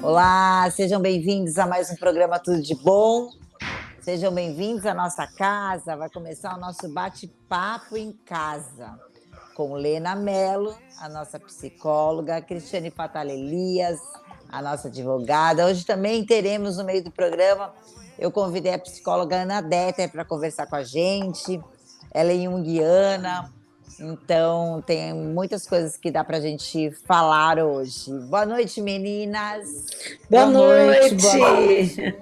Olá, sejam bem-vindos a mais um programa Tudo de Bom. Sejam bem-vindos à nossa casa. Vai começar o nosso bate-papo em casa com Lena Mello, a nossa psicóloga, Cristiane Fatale Elias, a nossa advogada. Hoje também teremos no meio do programa, eu convidei a psicóloga Ana Detter para conversar com a gente. Ela é junguiana, então tem muitas coisas que dá para a gente falar hoje. Boa noite, meninas. Boa Boa noite. noite.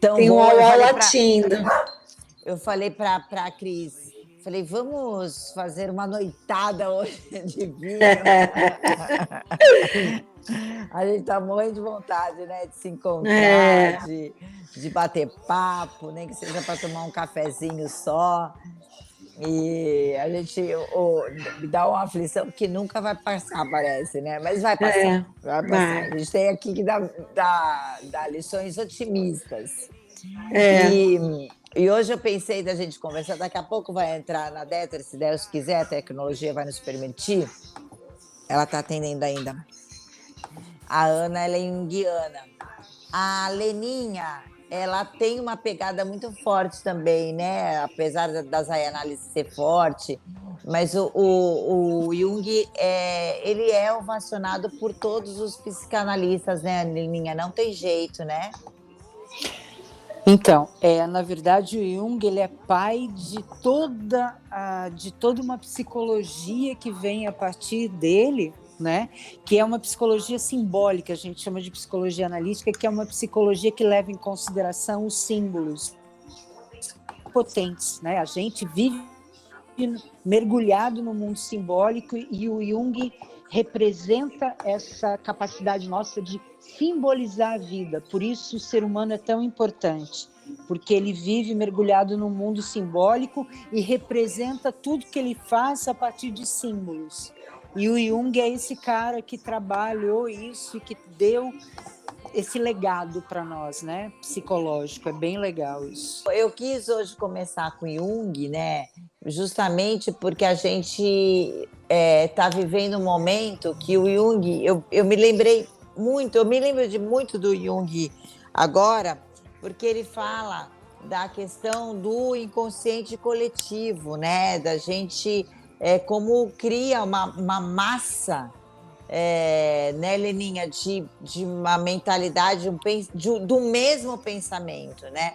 Tão Tem um bom. auá latindo. Eu falei para a Cris, falei, vamos fazer uma noitada hoje de vinho. A gente tá morrendo de vontade, né? De se encontrar, de bater papo, nem que seja para tomar um cafezinho só. E a gente me dá uma aflição que nunca vai passar, parece, né? Mas vai passar, vai passar. A gente tem aqui que dar lições otimistas. E hoje eu pensei da gente conversar, daqui a pouco vai entrar na Detter, se Deus quiser, a tecnologia vai nos permitir. Ela está atendendo ainda. A Ana, ela é junguiana. A Leninha, ela tem uma pegada muito forte também, né? Apesar das análises ser forte, mas o Jung, ele é ovacionado por todos os psicanalistas, né, Leninha? Não tem jeito, né? Então, na verdade, o Jung ele é pai de toda uma psicologia que vem a partir dele, né? Que é uma psicologia simbólica, a gente chama de psicologia analítica, que é uma psicologia que leva em consideração os símbolos potentes, né? A gente vive mergulhado no mundo simbólico e o Jung representa essa capacidade nossa de simbolizar a vida. Por isso o ser humano é tão importante, porque ele vive mergulhado no mundo simbólico e representa tudo que ele faz a partir de símbolos. E o Jung é esse cara que trabalhou isso e que deu esse legado para nós, né? Psicológico, é bem legal isso. Eu quis hoje começar com Jung, né? Justamente porque a gente está vivendo um momento que o Jung, eu me lembrei muito, eu me lembro de muito do Jung agora, porque ele fala da questão do inconsciente coletivo, né? Da gente como cria uma massa, né, Leninha, de uma mentalidade, do mesmo pensamento, né?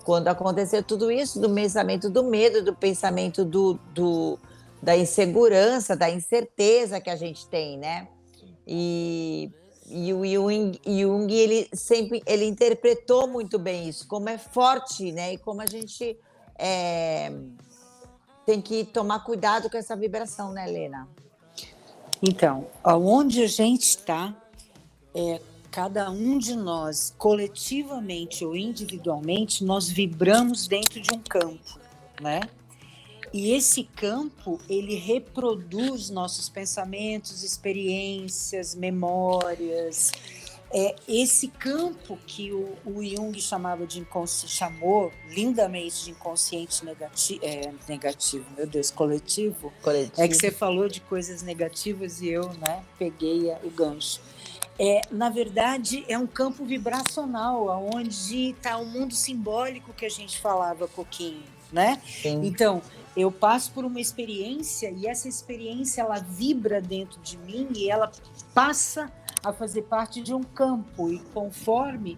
Quando aconteceu tudo isso, do pensamento do medo, do pensamento da insegurança, da incerteza que a gente tem, né? E o Jung, ele sempre interpretou muito bem isso, como é forte, né? E como a gente tem que tomar cuidado com essa vibração, né, Helena? Então, aonde a gente está, cada um de nós, coletivamente ou individualmente, nós vibramos dentro de um campo, né? E esse campo, ele reproduz nossos pensamentos, experiências, memórias. Esse campo que o Jung chamava chamou lindamente de inconsciente negativo, meu Deus, coletivo. É que você falou de coisas negativas e eu, né, peguei o gancho. Na verdade, é um campo vibracional, onde está o mundo simbólico que a gente falava há pouquinho, né? Sim. Então, eu passo por uma experiência e essa experiência, ela vibra dentro de mim e ela passa a fazer parte de um campo, e conforme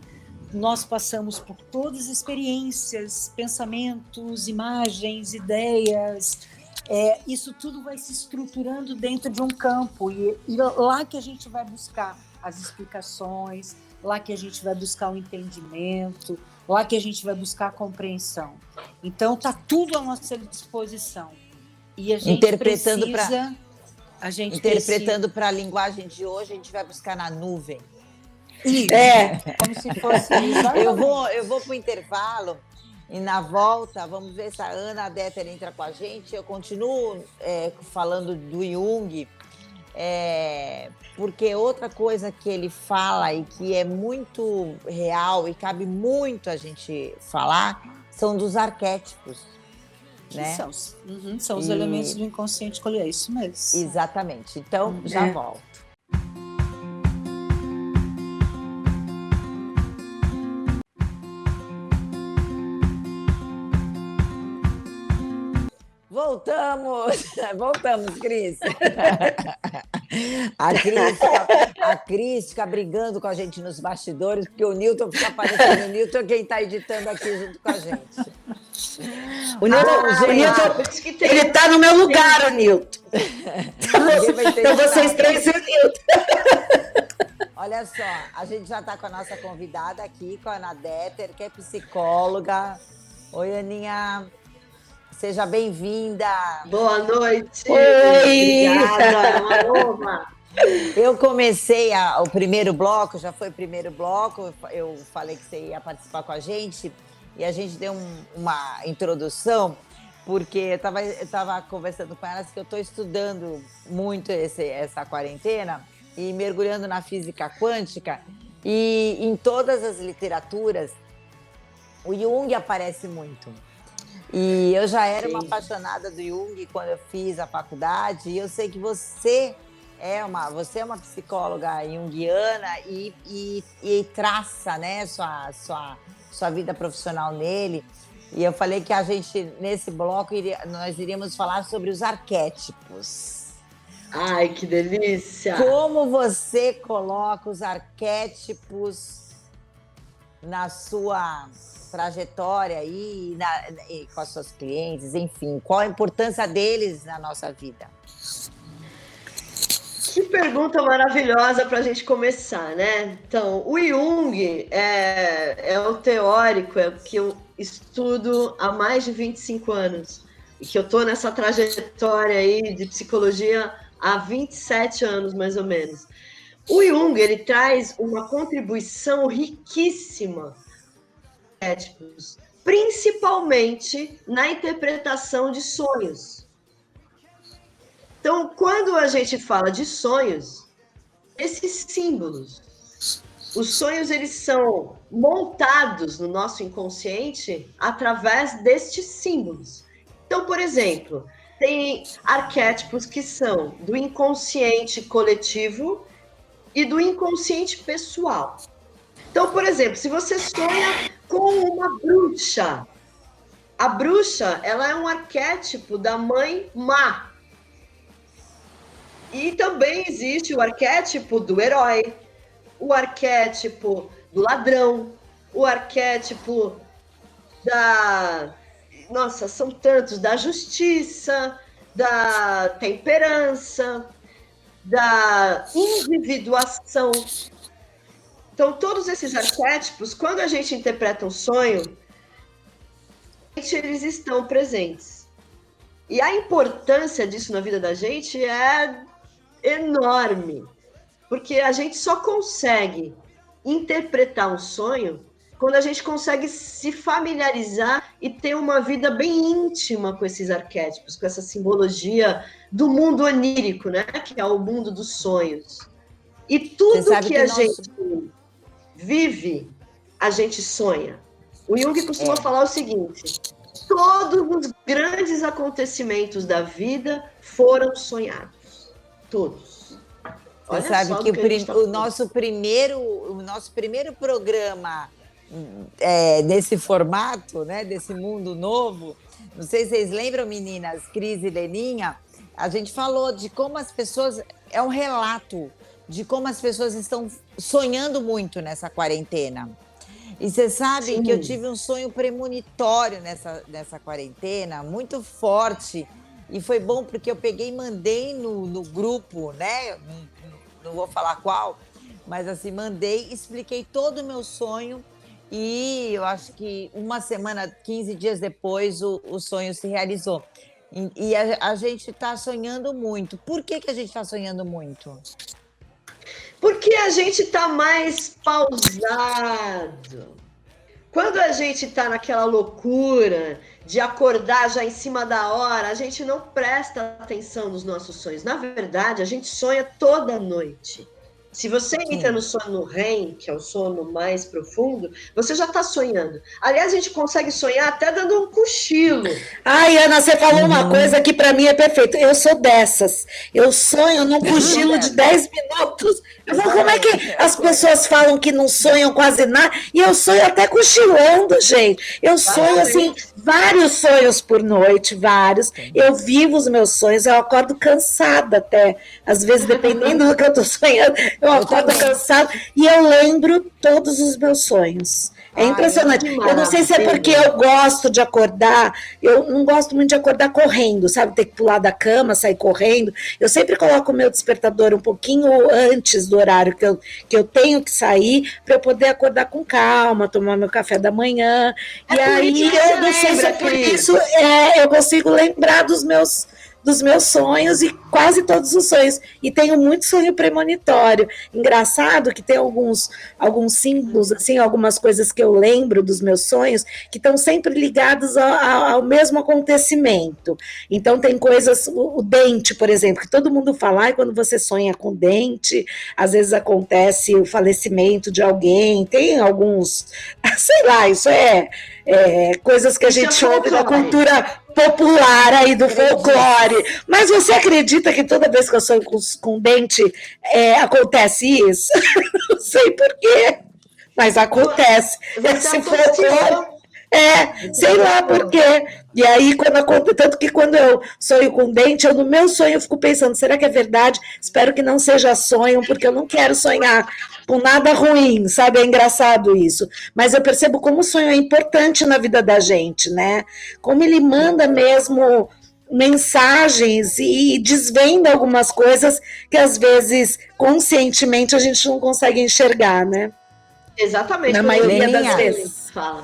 nós passamos por todas as experiências, pensamentos, imagens, ideias, isso tudo vai se estruturando dentro de um campo, e lá que a gente vai buscar as explicações, lá que a gente vai buscar o entendimento, lá que a gente vai buscar a compreensão. Então está tudo à nossa disposição e a gente interpretando para a linguagem de hoje, a gente vai buscar na nuvem. Isso, como se fosse isso. Eu vou para o intervalo e na volta vamos ver se a Ana Detter entra com a gente. Eu continuo falando do Jung, porque outra coisa que ele fala e que é muito real e cabe muito a gente falar são dos arquétipos. Né? São os elementos do inconsciente coletivo, é isso mesmo. Exatamente. Então, já volto. Voltamos! Voltamos, Cris. A Cris fica brigando com a gente nos bastidores, porque o Newton fica aparecendo. O Newton é quem está editando aqui junto com a gente. O Newton, ele está no meu lugar, o Newton. Então vocês três e o Newton. Olha só, a gente já está com a nossa convidada aqui, com a Ana Detter, que é psicóloga. Oi, Aninha. Seja bem-vinda. Boa noite. Oi. Obrigada. Eu comecei o primeiro bloco, já foi o primeiro bloco, eu falei que você ia participar com a gente e a gente deu uma introdução, porque eu estava conversando com elas que eu estou estudando muito essa quarentena e mergulhando na física quântica, e em todas as literaturas o Jung aparece muito. E eu já era uma apaixonada do Jung quando eu fiz a faculdade, e eu sei que você é uma psicóloga junguiana e traça, né, sua vida profissional nele. E eu falei que a gente, nesse bloco, nós iríamos falar sobre os arquétipos. Ai, que delícia! Como você coloca os arquétipos na sua trajetória aí, com as suas clientes, enfim, qual a importância deles na nossa vida? Que pergunta maravilhosa para a gente começar, né? Então, o Jung é o teórico que eu estudo há mais de 25 anos e que eu estou nessa trajetória aí de psicologia há 27 anos, mais ou menos. O Jung, ele traz uma contribuição riquíssima, principalmente na interpretação de sonhos. Então, quando a gente fala de sonhos, esses símbolos, os sonhos, eles são montados no nosso inconsciente através destes símbolos. Então, por exemplo, tem arquétipos que são do inconsciente coletivo e do inconsciente pessoal. Então, por exemplo, se você sonha com uma bruxa, a bruxa, ela é um arquétipo da mãe má. E também existe o arquétipo do herói, o arquétipo do ladrão, o arquétipo Nossa, são tantos, da justiça, da temperança, da individuação. Então, todos esses arquétipos, quando a gente interpreta um sonho, eles estão presentes. E a importância disso na vida da gente é enorme, porque a gente só consegue interpretar um sonho quando a gente consegue se familiarizar e ter uma vida bem íntima com esses arquétipos, com essa simbologia do mundo onírico, né? Que é o mundo dos sonhos. E tudo que a gente vive, a gente sonha. O Jung costuma falar o seguinte: todos os grandes acontecimentos da vida foram sonhados. Todos. Você sabe que o nosso primeiro programa desse formato, né, desse mundo novo, não sei se vocês lembram, meninas, Cris e Leninha, a gente falou de como as pessoas, é um relato de como as pessoas estão sonhando muito nessa quarentena. E você sabe que eu tive um sonho premonitório nessa quarentena, muito forte, e foi bom porque eu peguei e mandei no grupo, né? Não vou falar qual, mas assim, mandei, expliquei todo o meu sonho, e eu acho que uma semana, 15 dias depois, o sonho se realizou. E a gente está sonhando muito. Por que a gente está sonhando muito? Porque a gente está mais pausado. Quando a gente está naquela loucura de acordar já em cima da hora, a gente não presta atenção nos nossos sonhos. Na verdade, a gente sonha toda noite. Se você entra no sono REM, que é o sono mais profundo, você já está sonhando. Aliás, a gente consegue sonhar até dando um cochilo. Ai, Ana, você falou uma coisa que para mim é perfeito. Eu sou dessas. Eu sonho num cochilo de 10 minutos. Eu falo, como é que as pessoas falam que não sonham quase nada? E eu sonho até cochilando, gente. Eu sonho, assim, vários sonhos por noite, vários. Eu vivo os meus sonhos, eu acordo cansada até. Às vezes, dependendo do que eu estou sonhando, eu acordo cansada e eu lembro todos os meus sonhos. É impressionante. Eu não sei se é porque eu gosto de acordar, eu não gosto muito de acordar correndo, sabe? Ter que pular da cama, sair correndo. Eu sempre coloco o meu despertador um pouquinho antes do horário que eu tenho que sair, para eu poder acordar com calma, tomar meu café da manhã. E aí, eu não sei se é por isso, eu consigo lembrar dos meus sonhos e quase todos os sonhos. E tenho muito sonho premonitório. Engraçado que tem alguns símbolos, assim, algumas coisas que eu lembro dos meus sonhos que estão sempre ligados ao mesmo acontecimento. Então tem coisas, o dente, por exemplo, que todo mundo fala, quando você sonha com dente, às vezes acontece o falecimento de alguém, tem alguns, sei lá, isso é coisas que a gente ouve da cultura popular aí do folclore. Mas você acredita que toda vez que eu sonho com dente acontece isso? Não sei por quê, mas acontece. Esse folclore. Sei lá por quê. E aí, tanto que quando eu sonho com dente, no meu sonho eu fico pensando, será que é verdade? Espero que não seja sonho, porque eu não quero sonhar com nada ruim, sabe? É engraçado isso. Mas eu percebo como o sonho é importante na vida da gente, né? Como ele manda mesmo mensagens e desvenda algumas coisas que às vezes conscientemente a gente não consegue enxergar, né? Exatamente. Na maioria das vezes. Fala.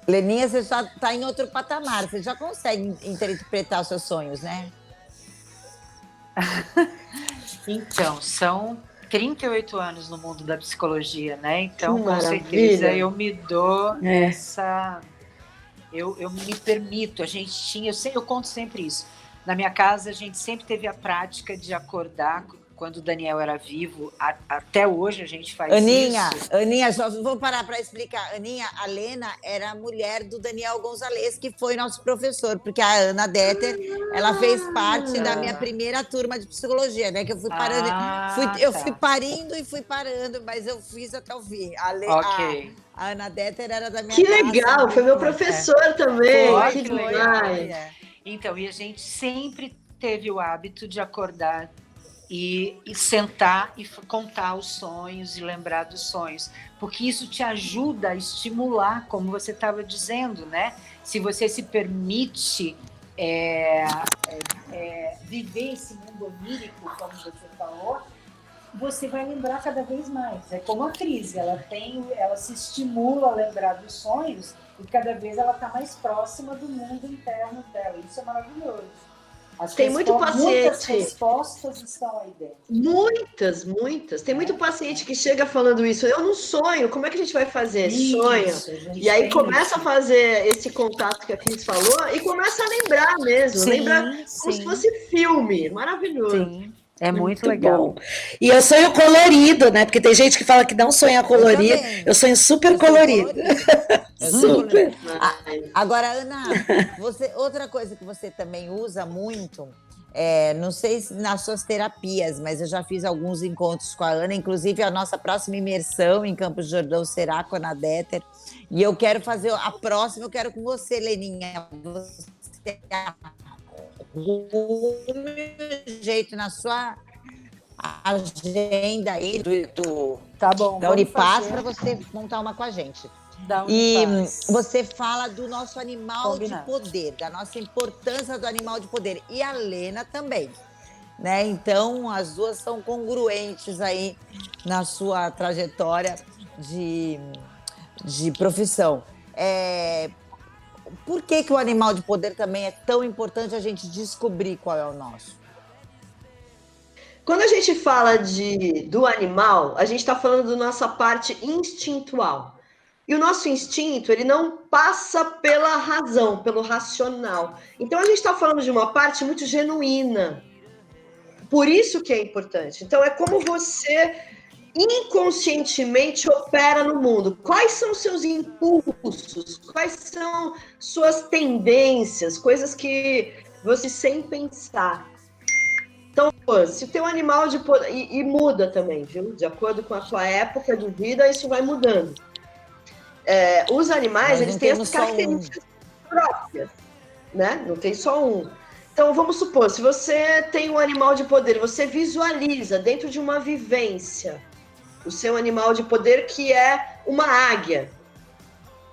Leninha, você já está em outro patamar, você já consegue interpretar os seus sonhos, né? Então, são 38 anos no mundo da psicologia, né? Então, com certeza, eu me dou essa... Eu me permito, eu conto sempre isso. Na minha casa, a gente sempre teve a prática de acordar quando o Daniel era vivo, até hoje a gente faz isso. Aninha, só vou parar para explicar. Aninha, a Lena era a mulher do Daniel Gonzalez, que foi nosso professor, porque a Ana Deter, ela fez parte da minha primeira turma de psicologia, né? Que eu fui parando, fui parindo e fui parando, mas eu fiz até o fim. A Ana Deter era da minha Que legal, foi meu professor também. Que legal. Então, e a gente sempre teve o hábito de acordar e sentar e contar os sonhos e lembrar dos sonhos, porque isso te ajuda a estimular, como você estava dizendo, né? Se você se permite viver esse mundo onírico, como você falou, você vai lembrar cada vez mais. É como a Cris, ela se estimula a lembrar dos sonhos e cada vez ela está mais próxima do mundo interno dela. Isso é maravilhoso. Tem muito paciente. Muitas respostas estão aí dentro. Muitas. Tem muito paciente que chega falando isso. Eu não sonho, como é que a gente vai fazer? Isso, sonho. E aí começa a fazer esse contato que a Cris falou e começa a lembrar mesmo. Lembrar como se fosse filme. Maravilhoso. Sim. É muito legal. Bom. E eu sonho colorido, né? Porque tem gente que fala que não sonha colorido. Eu sonho super colorido. Super. Agora, Ana, outra coisa que você também usa muito, não sei se nas suas terapias, mas eu já fiz alguns encontros com a Ana, inclusive a nossa próxima imersão em Campos do Jordão será com a Ana Deter. E eu quero fazer a próxima, eu quero com você, Leninha. Você arrume um jeito na sua agenda aí tá bom, da Unipaz para você montar uma com a gente. E você fala do nosso animal de poder, da nossa importância do animal de poder. E a Lena também, né? Então, as duas são congruentes aí na sua trajetória de profissão. Por que o animal de poder também é tão importante a gente descobrir qual é o nosso? Quando a gente fala do animal, a gente está falando da nossa parte instintual. E o nosso instinto, ele não passa pela razão, pelo racional. Então, a gente está falando de uma parte muito genuína. Por isso que é importante. Então, é como você inconscientemente opera no mundo. Quais são seus impulsos? Quais são suas tendências? Coisas que você sem pensar. Então, se o teu animal de poder... E muda também, viu? De acordo com a tua época de vida, isso vai mudando. Os animais, eles têm as características próprias, né? Não tem só um. Então, vamos supor, se você tem um animal de poder, você visualiza dentro de uma vivência o seu animal de poder, que é uma águia.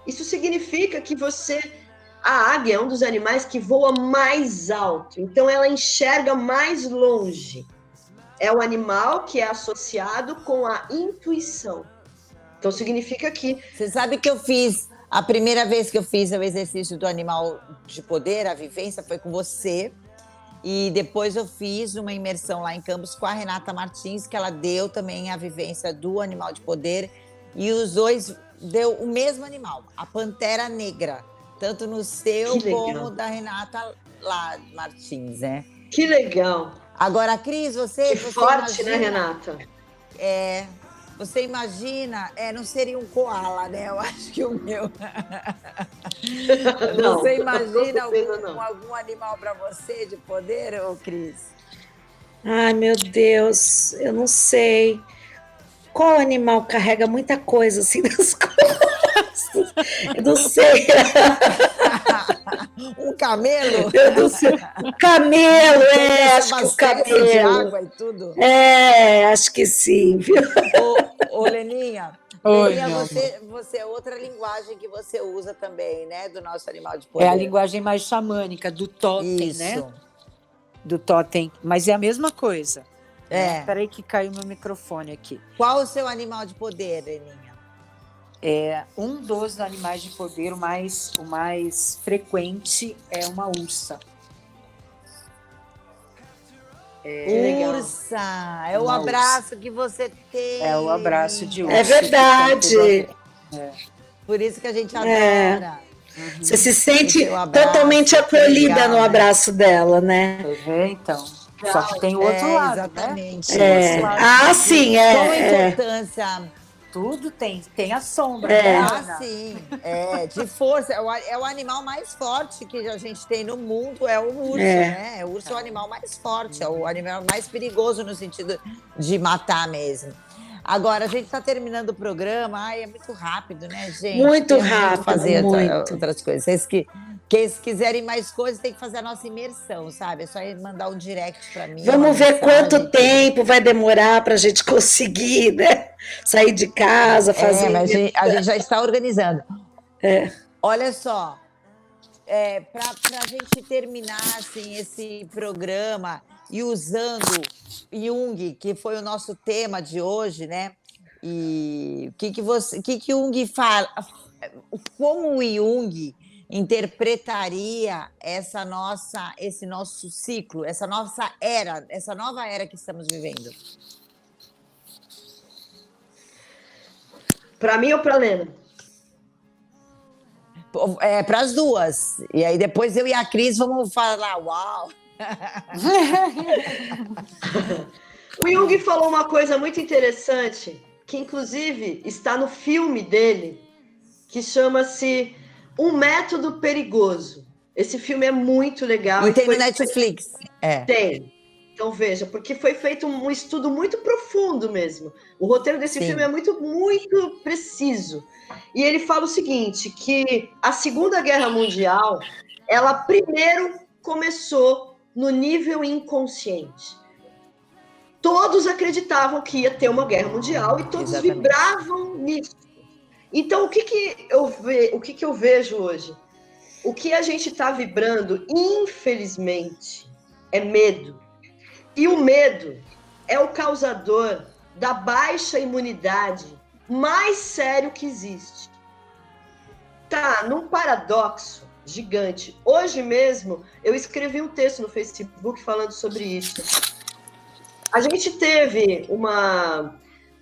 Isso significa que a águia é um dos animais que voa mais alto, então ela enxerga mais longe. É um animal que é associado com a intuição. Então significa que... Você sabe que a primeira vez que eu fiz o exercício do animal de poder, a vivência, foi com você. E depois eu fiz uma imersão lá em Campos com a Renata Martins, que ela deu também a vivência do animal de poder. E os dois deu o mesmo animal, a pantera negra. Tanto no seu como da Renata lá, Martins, né? Que legal. Agora, Cris, você forte, imagina, né, Renata? Você imagina, não seria um koala, né? Eu acho que o meu. Não, você imagina algum animal para você de poder, ô Cris? Ai, meu Deus, eu não sei. Qual animal carrega muita coisa assim nas costas? Eu não sei. Um camelo? Eu não sei. Um camelo, acho que o camelo. De água e tudo? Acho que sim, viu? Ô Leninha, Oi, você é outra linguagem que você usa também, né? Do nosso animal de poder. É a linguagem mais xamânica, do totem, né? Do totem. Mas é a mesma coisa. Espera aí que caiu meu microfone aqui. Qual o seu animal de poder, Leninha? Um dos animais de poder, o mais frequente é uma ursa. Ursa! É o abraço que você tem. É o abraço de ursa. É verdade. Por isso que a gente adora. Você se sente totalmente acolhida legal, no abraço dela, né? Então. Só que tem o outro lado, exatamente. Né? Sim. Qual a importância? Tudo tem a sombra. Sim. De força. É o animal mais forte que a gente tem no mundo, é o urso, né? O urso é o animal mais forte, é o animal mais perigoso no sentido de matar mesmo. Agora, a gente está terminando o programa. É muito rápido, né, gente? Muito rápido. Fazer outras coisas. Vocês quiserem mais coisas, tem que fazer a nossa imersão, sabe? É só mandar um direct para mim. Vamos ver quanto tempo vai demorar para a gente conseguir, né? Sair de casa, fazer... Mas a gente já está organizando. Olha só, para a gente terminar assim, esse programa e usando Jung, que foi o nosso tema de hoje, né? E o que Jung fala? Como o Jung interpretaria esse nosso ciclo, essa nossa era, essa nova era que estamos vivendo? Para mim ou para a Lena? Para as duas. E aí depois eu e a Cris vamos falar, uau! O Jung falou uma coisa muito interessante, que inclusive está no filme dele, que chama-se Um Método Perigoso. Esse filme é muito legal. E tem no Netflix. Tem. Então veja, porque foi feito um estudo muito profundo mesmo. O roteiro desse filme é muito, muito preciso. E ele fala o seguinte, que a Segunda Guerra Mundial, ela primeiro começou no nível inconsciente. Todos acreditavam que ia ter uma guerra mundial e todos vibravam nisso. Então, o que eu vejo hoje? O que a gente está vibrando, infelizmente, é medo. E o medo é o causador da baixa imunidade mais sério que existe. Tá num paradoxo gigante. Hoje mesmo, eu escrevi um texto no Facebook falando sobre isso. A gente teve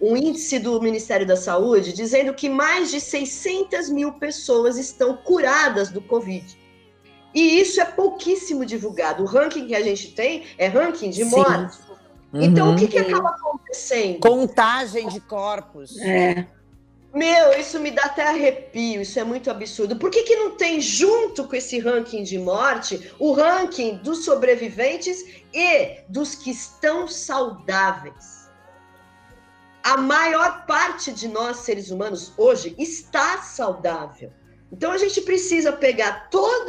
um índice do Ministério da Saúde dizendo que mais de 600 mil pessoas estão curadas do Covid. E isso é pouquíssimo divulgado. O ranking que a gente tem é ranking de mortes. Então, o que acaba acontecendo? Contagem de corpos. Meu, isso me dá até arrepio, isso é muito absurdo. Por que não tem, junto com esse ranking de morte, o ranking dos sobreviventes e dos que estão saudáveis? A maior parte de nós, seres humanos, hoje, está saudável. Então, a gente precisa pegar todo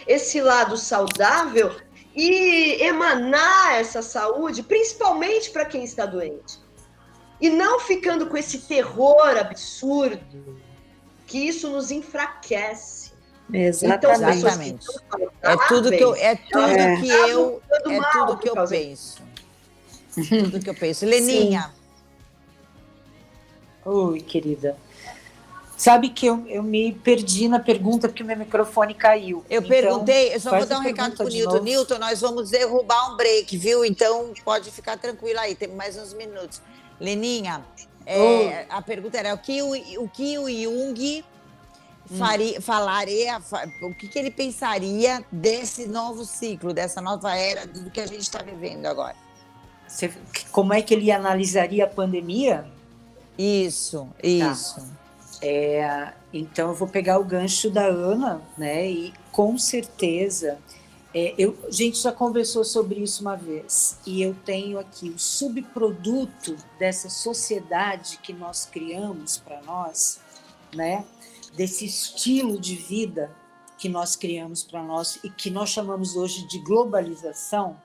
esse lado saudável e emanar essa saúde, principalmente para quem está doente. E não ficando com esse terror absurdo, que isso nos enfraquece. Exatamente. Então, é tudo que eu penso. Tudo que eu penso. Leninha. Oi, querida. Sabe que eu me perdi na pergunta porque o meu microfone caiu. Eu perguntei, eu só vou dar um recado para o Newton. Newton, nós vamos derrubar um break, viu? Então pode ficar tranquilo aí, tem mais uns minutos. Leninha, a pergunta era o que o Jung falaria, o que ele pensaria desse novo ciclo, dessa nova era, do que a gente está vivendo agora? Como é que ele analisaria a pandemia? Isso. Então eu vou pegar o gancho da Ana, né? E com certeza, a gente já conversou sobre isso uma vez, e eu tenho aqui o subproduto dessa sociedade que nós criamos para nós, né? Desse estilo de vida que nós criamos para nós e que nós chamamos hoje de globalização.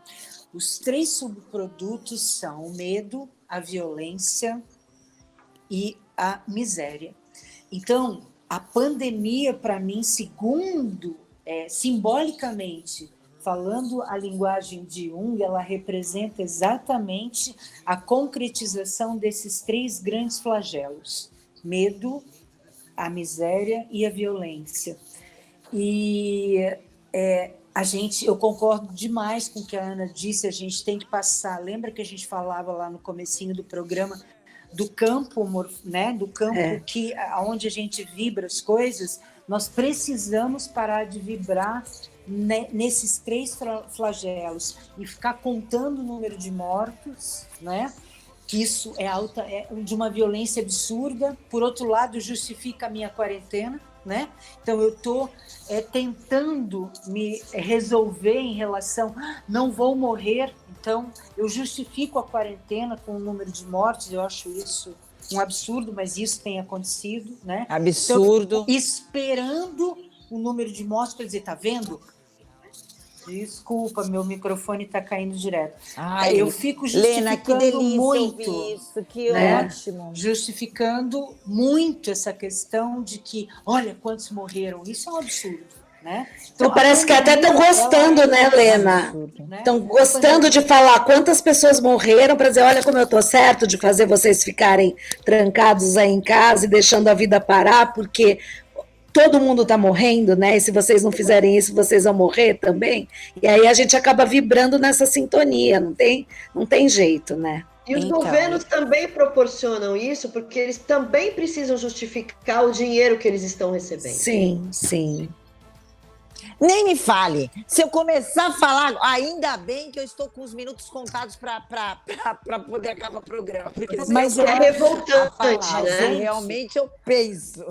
Os 3 subprodutos são o medo, a violência e a miséria. Então, a pandemia, para mim, segundo, simbolicamente, falando a linguagem de Jung, ela representa exatamente a concretização desses 3 grandes flagelos: medo, a miséria e a violência. E eu concordo demais com o que a Ana disse, a gente tem que passar. Lembra que a gente falava lá no comecinho do programa do campo, né? Do campo onde a gente vibra as coisas? Nós precisamos parar de vibrar nesses 3 flagelos e ficar contando o número de mortos, né? Que isso é de uma violência absurda. Por outro lado, justifica a minha quarentena, né? Então eu estou tentando me resolver em relação, não vou morrer, então eu justifico a quarentena com o número de mortes. Eu acho isso um absurdo, mas isso tem acontecido, né? Absurdo. Então, esperando o número de mortes para dizer, tá vendo? Desculpa, meu microfone está caindo direto. Eu fico justificando, Lena, que delícia muito isso, que ótimo. Justificando muito essa questão de que, olha quantos morreram. Isso é um absurdo, né? Então, parece que até estão gostando, né, Lena? Estão gostando de falar quantas pessoas morreram para dizer, olha como eu estou certo de fazer vocês ficarem trancados aí em casa e deixando a vida parar, porque todo mundo está morrendo, né? E se vocês não fizerem isso, vocês vão morrer também. E aí a gente acaba vibrando nessa sintonia, não tem jeito, né? E os governos também proporcionam isso, porque eles também precisam justificar o dinheiro que eles estão recebendo. Sim. Nem me fale. Se eu começar a falar, ainda bem que eu estou com os minutos contados para poder acabar o programa. Mas é revoltante, né? Realmente eu penso.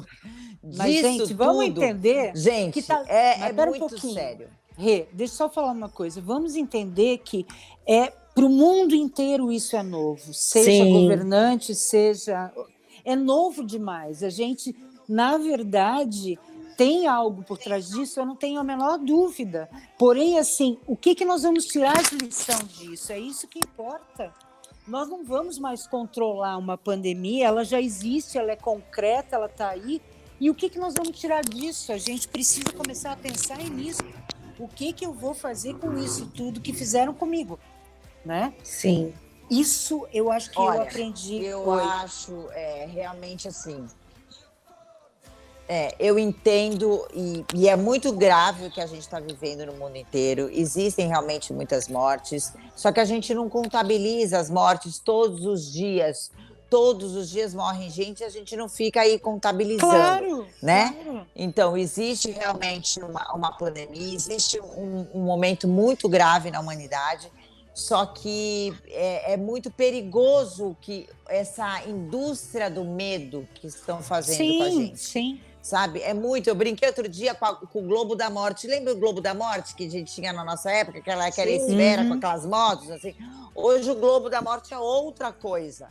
Mas, gente, vamos entender... Gente, que tá... é muito sério. Rê, deixa eu só falar uma coisa. Vamos entender que para o mundo inteiro isso é novo. Seja governante, seja... É novo demais. A gente, na verdade... Tem algo por trás disso, eu não tenho a menor dúvida. Porém, assim, o que nós vamos tirar de lição disso? É isso que importa. Nós não vamos mais controlar uma pandemia, ela já existe, ela é concreta, ela está aí. E o que nós vamos tirar disso? A gente precisa começar a pensar nisso. O que eu vou fazer com isso tudo que fizeram comigo? Né? Sim. Isso eu acho que eu aprendi. Eu acho realmente assim... eu entendo, e é muito grave o que a gente está vivendo no mundo inteiro. Existem realmente muitas mortes, só que a gente não contabiliza as mortes todos os dias. Todos os dias morrem gente e a gente não fica aí contabilizando, né? Claro. Então, existe realmente uma pandemia, existe um momento muito grave na humanidade. Só que é muito perigoso que essa indústria do medo que estão fazendo com a gente. Sim. Sabe? É muito. Eu brinquei outro dia com o Globo da Morte. Lembra o Globo da Morte que a gente tinha na nossa época? Aquela esfera com aquelas motos, assim. Hoje o Globo da Morte é outra coisa,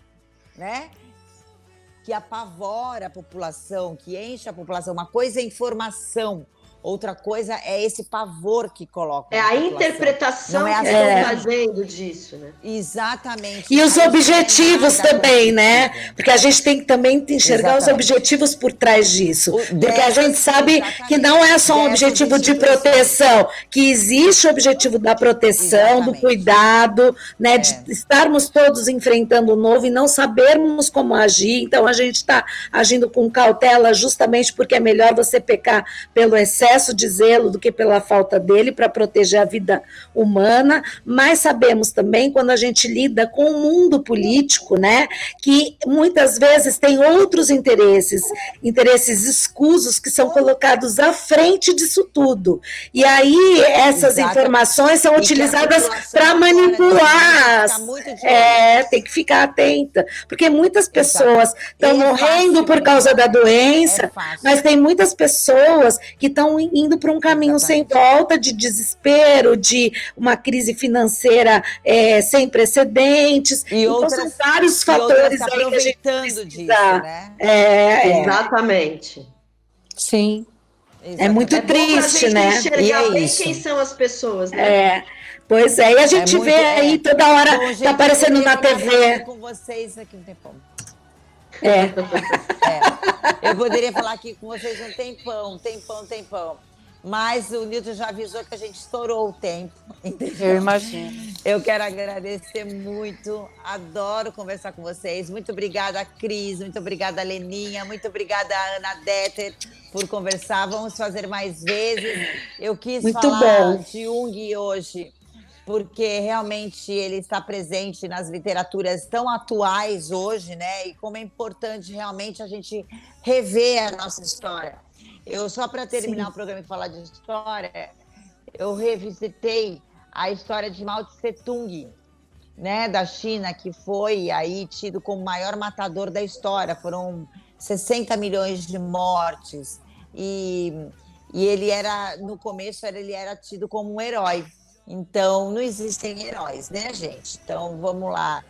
né? Que apavora a população, que enche a população. Uma coisa é informação, outra coisa é esse pavor que coloca. É a interpretação que estão fazendo disso, né? Exatamente. E os objetivos também, né? Porque a gente tem que também enxergar os objetivos por trás disso. Porque a gente sabe que não é só um objetivo de proteção, que existe o objetivo da proteção, do cuidado, né? De estarmos todos enfrentando o novo e não sabermos como agir. Então, a gente está agindo com cautela justamente porque é melhor você pecar pelo excesso de zelo do que pela falta dele para proteger a vida humana, mas sabemos também quando a gente lida com o mundo político, né, que muitas vezes tem outros interesses escusos que são colocados à frente disso tudo. E aí essas informações são utilizadas para manipular. Tem que ficar atenta, porque muitas pessoas estão morrendo por causa da doença, mas tem muitas pessoas que estão indo para um caminho sem volta, de desespero, de uma crise financeira sem precedentes. E então, outras, são vários fatores aí que a gente precisa. Disso, né? Exatamente. Sim. É muito triste, né? Enxergar bem quem são as pessoas, né? Pois é, e a gente vê aí toda hora, tá aparecendo na TV. Com vocês aqui um tempão. Eu poderia falar aqui com vocês um tempão. Mas o Nilton já avisou que a gente estourou o tempo. Entendeu? Eu imagino. Eu quero agradecer muito, adoro conversar com vocês. Muito obrigada, Cris, muito obrigada, Leninha, muito obrigada, Ana Detter, por conversar. Vamos fazer mais vezes. Eu quis falar de Jung hoje, porque realmente ele está presente nas literaturas tão atuais hoje, né? E como é importante realmente a gente rever a nossa história. Eu, só para terminar o programa e falar de história, eu revisitei a história de Mao Tse Tung, né, da China, que foi aí tido como o maior matador da história. Foram 60 milhões de mortes. E ele era, no começo, ele era tido como um herói. Então, não existem heróis, né, gente? Então, vamos lá.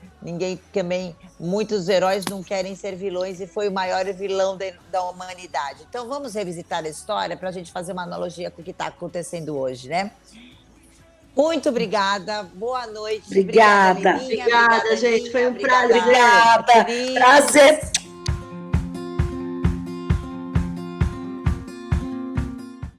Muitos heróis não querem ser vilões e foi o maior vilão da humanidade. Então, vamos revisitar a história para a gente fazer uma analogia com o que está acontecendo hoje, né? Muito obrigada, boa noite. Obrigada. Obrigada, gente, foi um prazer. Obrigada, prazer.